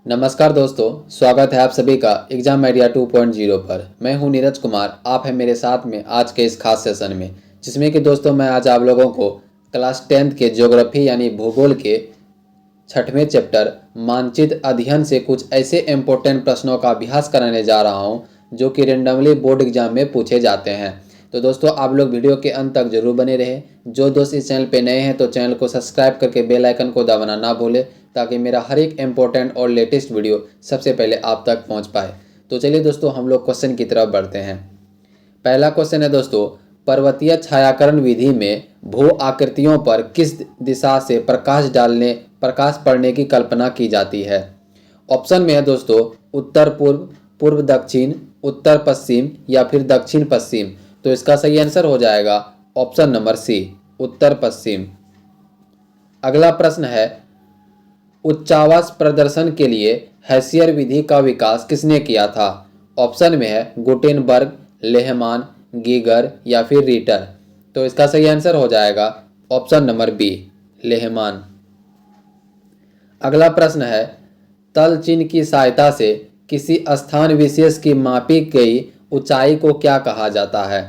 नमस्कार दोस्तों, स्वागत है आप सभी का एग्जाम आइडिया 2.0 पर। मैं हूं नीरज कुमार, आप हैं मेरे साथ में आज के इस खास सेशन में, जिसमें कि दोस्तों मैं आज आप लोगों को क्लास 10th के ज्योग्राफी यानी भूगोल के 6वें चैप्टर मानचित्र अध्ययन से कुछ ऐसे इम्पोर्टेंट प्रश्नों का अभ्यास कराने जा रहा हूं जो कि रेंडमली बोर्ड एग्जाम में पूछे जाते हैं। तो दोस्तों आप लोग वीडियो के अंत तक जरूर बने रहें। जो दोस्त इस चैनल पे नए हैं तो चैनल को सब्सक्राइब करके बेल आइकन को दबाना ना भूलें, ताकि मेरा हर एक इम्पोर्टेंट और लेटेस्ट वीडियो सबसे पहले आप तक पहुंच पाए। तो चलिए दोस्तों हम लोग क्वेश्चन की तरफ बढ़ते हैं। पहला क्वेश्चन है दोस्तों, पर्वतीय छायाकरण विधि में भू आकृतियों पर किस दिशा से प्रकाश पड़ने की कल्पना की जाती है। ऑप्शन में है दोस्तों उत्तर पूर्व, पूर्व दक्षिण, उत्तर पश्चिम या फिर दक्षिण पश्चिम। तो इसका सही आंसर हो जाएगा ऑप्शन नंबर सी, उत्तर पश्चिम। अगला प्रश्न है, उच्चावास प्रदर्शन के लिए हेसियर विधि का विकास किसने किया था। ऑप्शन में है गुटेनबर्ग, लेहमान, गीगर या फिर रीटर। तो इसका सही आंसर हो जाएगा ऑप्शन नंबर बी, लेहमान। अगला प्रश्न है, तल चिन्ह की सहायता से किसी स्थान विशेष की मापी गई ऊंचाई को क्या कहा जाता है।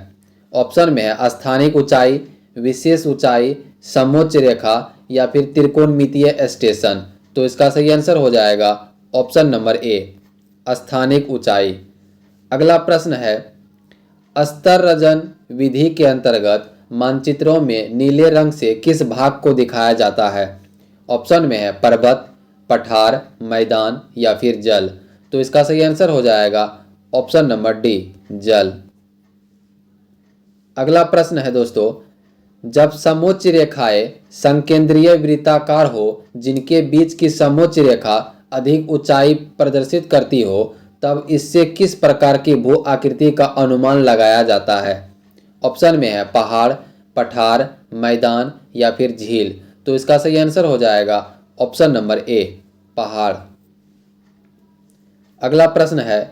ऑप्शन में है स्थानिक ऊंचाई, विशेष ऊंचाई, समोच्च रेखा या फिर त्रिकोणमितीय स्टेशन। तो इसका सही आंसर हो जाएगा ऑप्शन नंबर ए, स्थानिक ऊंचाई। अगला प्रश्न है, स्तररंजन विधि के अंतर्गत मानचित्रों में नीले रंग से किस भाग को दिखाया जाता है। ऑप्शन में है पर्वत, पठार, मैदान या फिर जल। तो इसका सही आंसर हो जाएगा ऑप्शन नंबर डी, जल। अगला प्रश्न है दोस्तों, जब समोच्च रेखाएं संकेंद्रीय वृत्ताकार हो जिनके बीच की समोच्च रेखा अधिक ऊंचाई प्रदर्शित करती हो, तब इससे किस प्रकार की भू आकृति का अनुमान लगाया जाता है। ऑप्शन में है पहाड़, पठार, मैदान या फिर झील। तो इसका सही आंसर हो जाएगा ऑप्शन नंबर ए, पहाड़। अगला प्रश्न है,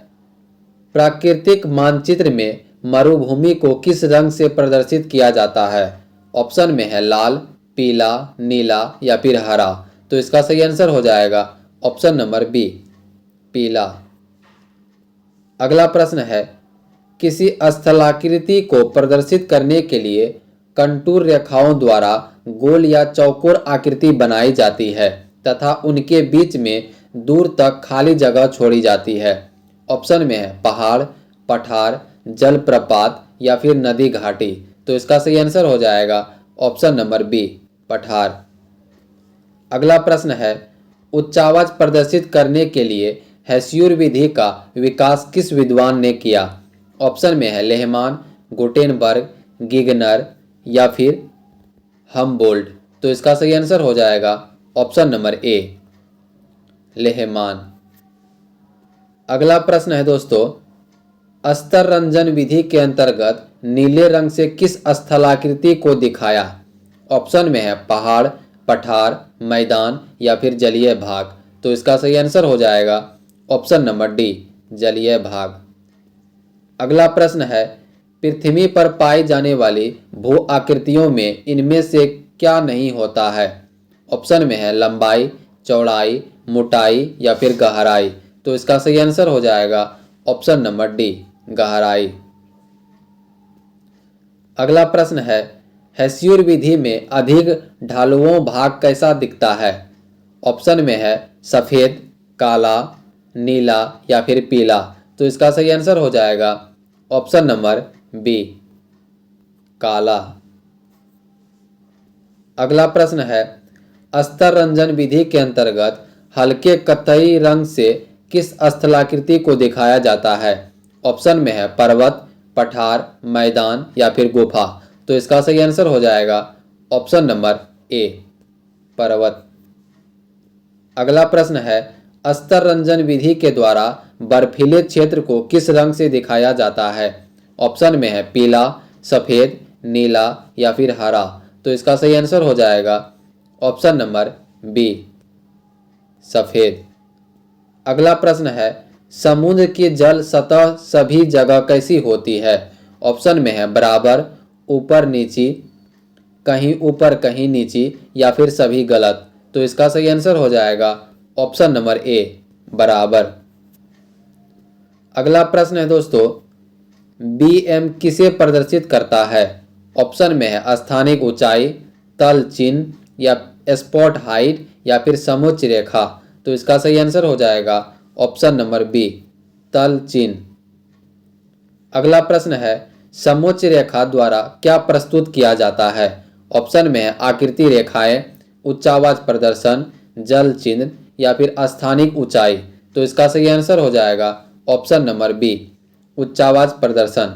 प्राकृतिक मानचित्र में मरुभूमि को किस रंग से प्रदर्शित किया जाता है। ऑप्शन में है लाल, पीला, नीला या फिर हरा। तो इसका सही आंसर हो जाएगा ऑप्शन नंबर बी, पीला। अगला प्रश्न है, किसी स्थलाकृति को प्रदर्शित करने के लिए कंटूर रेखाओं द्वारा गोल या चौकोर आकृति बनाई जाती है तथा उनके बीच में दूर तक खाली जगह छोड़ी जाती है। ऑप्शन में है पहाड़, पठार, जलप्रपात या फिर नदी घाटी। तो इसका सही आंसर हो जाएगा ऑप्शन नंबर बी, पठार। अगला प्रश्न है, उच्चावाच प्रदर्शित करने के लिए हेसियर विधि का विकास किस विद्वान ने किया। ऑप्शन में है लेहमान, गुटेनबर्ग, गिगनर या फिर हमबोल्ट। तो इसका सही आंसर हो जाएगा ऑप्शन नंबर ए, लेहमान। अगला प्रश्न है दोस्तों, स्तररंजन विधि के अंतर्गत नीले रंग से किस स्थलाकृति को दिखाया। ऑप्शन में है पहाड़, पठार, मैदान या फिर जलीय भाग। तो इसका सही आंसर हो जाएगा ऑप्शन नंबर डी, जलीय भाग। अगला प्रश्न है, पृथ्वी पर पाई जाने वाली भू आकृतियों में इनमें से क्या नहीं होता है। ऑप्शन में है लंबाई, चौड़ाई, मोटाई या फिर गहराई। तो इसका सही आंसर हो जाएगा ऑप्शन नंबर डी, गहराई। अगला प्रश्न है, हेसियर विधि में अधिक ढालुओं भाग कैसा दिखता है। ऑप्शन में है सफ़ेद, काला, नीला या फिर पीला। तो इसका सही आंसर हो जाएगा ऑप्शन नंबर बी, काला। अगला प्रश्न है, स्तररंजन विधि के अंतर्गत हल्के कत्थई रंग से किस स्थलाकृति को दिखाया जाता है। ऑप्शन में है पर्वत, पठार, मैदान या फिर गुफा। तो इसका सही आंसर हो जाएगा ऑप्शन नंबर ए, पर्वत। अगला प्रश्न है, स्तररंजन विधि के द्वारा बर्फीले क्षेत्र को किस रंग से दिखाया जाता है। ऑप्शन में है पीला, सफ़ेद, नीला या फिर हरा। तो इसका सही आंसर हो जाएगा ऑप्शन नंबर बी, सफ़ेद। अगला प्रश्न है, समुद्र की जल सतह सभी जगह कैसी होती है। ऑप्शन में है बराबर, ऊपर नीची, कहीं ऊपर कहीं नीची या फिर सभी गलत। तो इसका सही आंसर हो जाएगा ऑप्शन नंबर ए, बराबर। अगला प्रश्न है दोस्तों, BM किसे प्रदर्शित करता है? ऑप्शन में है स्थानिक ऊंचाई, तल चिन्ह या स्पॉट हाइट या फिर समोच्च रेखा। तो इसका सही आंसर हो जाएगा ऑप्शन नंबर बी, तल चिन्ह। अगला प्रश्न है, समोच्च रेखा द्वारा क्या प्रस्तुत किया जाता है? ऑप्शन में है आकृति रेखाएं, उच्चावाच प्रदर्शन, जल चिन्ह या फिर स्थानिक ऊंचाई। तो इसका सही आंसर हो जाएगा ऑप्शन नंबर बी, उच्चावाच प्रदर्शन।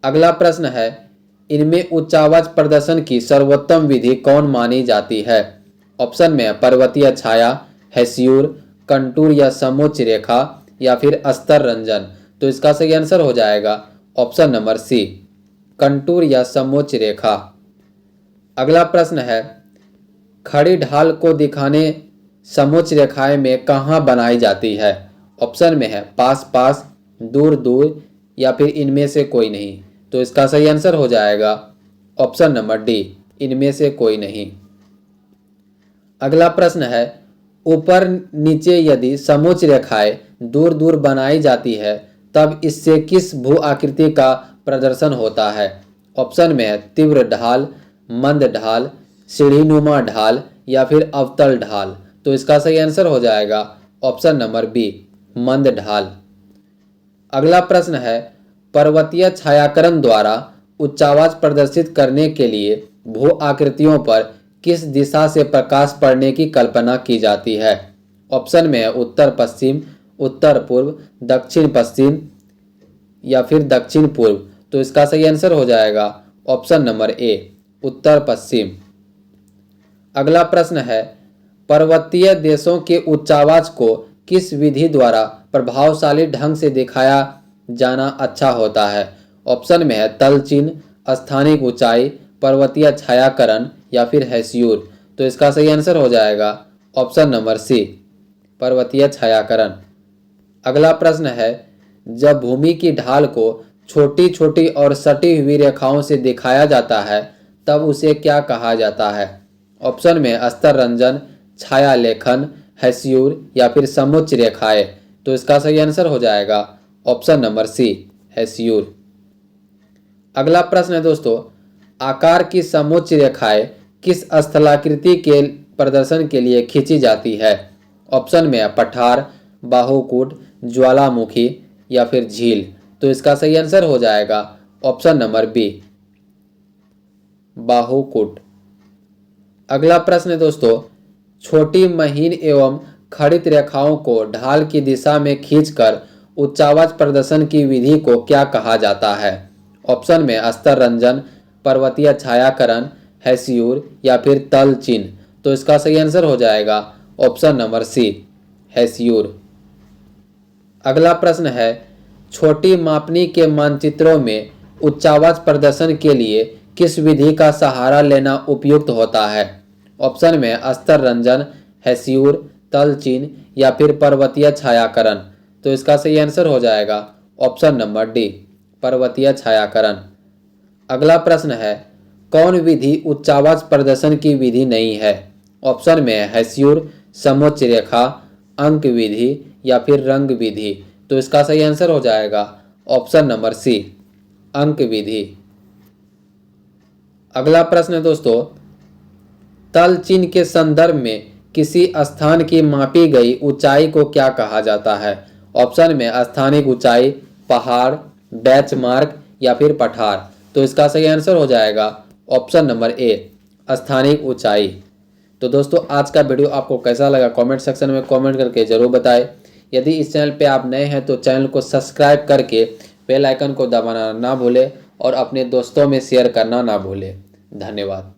अगला प्रश्न है, इनमें उच्चावाच प्रदर्शन की सर्वोत्तम विधि कौन मानी जाती है? ऑप्शन में है पर्वतीय छाया, हेस्यूर, कंटूर या समोच्च रेखा या फिर अस्तर रंजन। तो इसका सही आंसर हो जाएगा ऑप्शन नंबर सी, कंटूर या समोच्च रेखा। अगला प्रश्न है, खड़ी ढाल को दिखाने समोच्च रेखाएं में कहाँ बनाई जाती है? ऑप्शन में है पास पास, दूर दूर या फिर इनमें से कोई नहीं। तो इसका सही आंसर हो जाएगा ऑप्शन नंबर डी, इनमें से कोई नहीं। अगला प्रश्न है, ऊपर नीचे यदि समोच्च रेखाएं दूर दूर बनाई जाती है तब इससे किस भू आकृति का प्रदर्शन होता है? ऑप्शन में है तीव्र ढाल, मंद ढाल, सीढ़ीनुमा ढाल या फिर अवतल ढाल। तो इसका सही आंसर हो जाएगा ऑप्शन नंबर बी, मंद ढाल। अगला प्रश्न है, पर्वतीय छायाकरण द्वारा उच्चावाच प्रदर्शित करने के लिए भू आकृतियों पर किस दिशा से प्रकाश पड़ने की कल्पना की जाती है? ऑप्शन में है उत्तर पश्चिम, उत्तर पूर्व, दक्षिण पश्चिम या फिर दक्षिण पूर्व। तो इसका सही आंसर हो जाएगा ऑप्शन नंबर ए, उत्तर पश्चिम। अगला प्रश्न है, पर्वतीय देशों के उच्चावाच को किस विधि द्वारा प्रभावशाली ढंग से दिखाया जाना अच्छा होता है? ऑप्शन में है तल चिन्ह, स्थानिक ऊंचाई, पर्वतीय छायाकरण या फिर हेस्यूर। तो इसका सही आंसर हो जाएगा ऑप्शन नंबर सी, पर्वतीय छायाकरण। अगला प्रश्न है, जब भूमि की ढाल को छोटी छोटी और सटी हुई रेखाओं से दिखाया जाता है तब उसे क्या कहा जाता है? ऑप्शन में अस्तर रंजन, छाया लेखन, हेस्यूर या फिर समोच्च रेखाएं। तो इसका सही आंसर हो जाएगा ऑप्शन नंबर सी, हेस्यूर। अगला प्रश्न है दोस्तों, आकार की समोच्च रेखाएं किस स्थलाकृति के प्रदर्शन के लिए खींची जाती है? ऑप्शन में है पठार, बाहुकूट, ज्वालामुखी या फिर झील। तो इसका सही आंसर हो जाएगा ऑप्शन नंबर बी, बाहुकूट। अगला प्रश्न है दोस्तों, छोटी महीन एवं खड़ित रेखाओं को ढाल की दिशा में खींचकर उच्चावाच प्रदर्शन की विधि को क्या कहा जाता है? ऑप्शन में अस्तर रंजन, पर्वतीय छायाकरण, हेस्यूर या फिर तल चिन्ह। तो इसका सही आंसर हो जाएगा ऑप्शन नंबर सी, हेस्यूर। अगला प्रश्न है, छोटी मापनी के मानचित्रों में उच्चावाच प्रदर्शन के लिए किस विधि का सहारा लेना उपयुक्त होता है? ऑप्शन में अस्तर रंजन, हेस्यूर, तल चिन्ह या फिर पर्वतीय छायाकरण। तो इसका सही आंसर हो जाएगा ऑप्शन नंबर डी, पर्वतीय छायाकरण। अगला प्रश्न है, कौन विधि उच्चावाच प्रदर्शन की विधि नहीं है? ऑप्शन में है हेस्यूर, समोच्च रेखा, अंक विधि या फिर रंग विधि। तो इसका सही आंसर हो जाएगा ऑप्शन नंबर सी, अंक विधि। अगला प्रश्न है दोस्तों, तल चिन्ह के संदर्भ में किसी स्थान की मापी गई ऊंचाई को क्या कहा जाता है? ऑप्शन में स्थानिक ऊंचाई, पहाड़, बेंचमार्क या फिर पठार। तो इसका सही आंसर हो जाएगा ऑप्शन नंबर ए, स्थानिक ऊंचाई। तो दोस्तों आज का वीडियो आपको कैसा लगा कमेंट सेक्शन में कमेंट करके जरूर बताएं। यदि इस चैनल पे आप नए हैं तो चैनल को सब्सक्राइब करके बेल आइकन को दबाना ना भूलें और अपने दोस्तों में शेयर करना ना भूलें। धन्यवाद।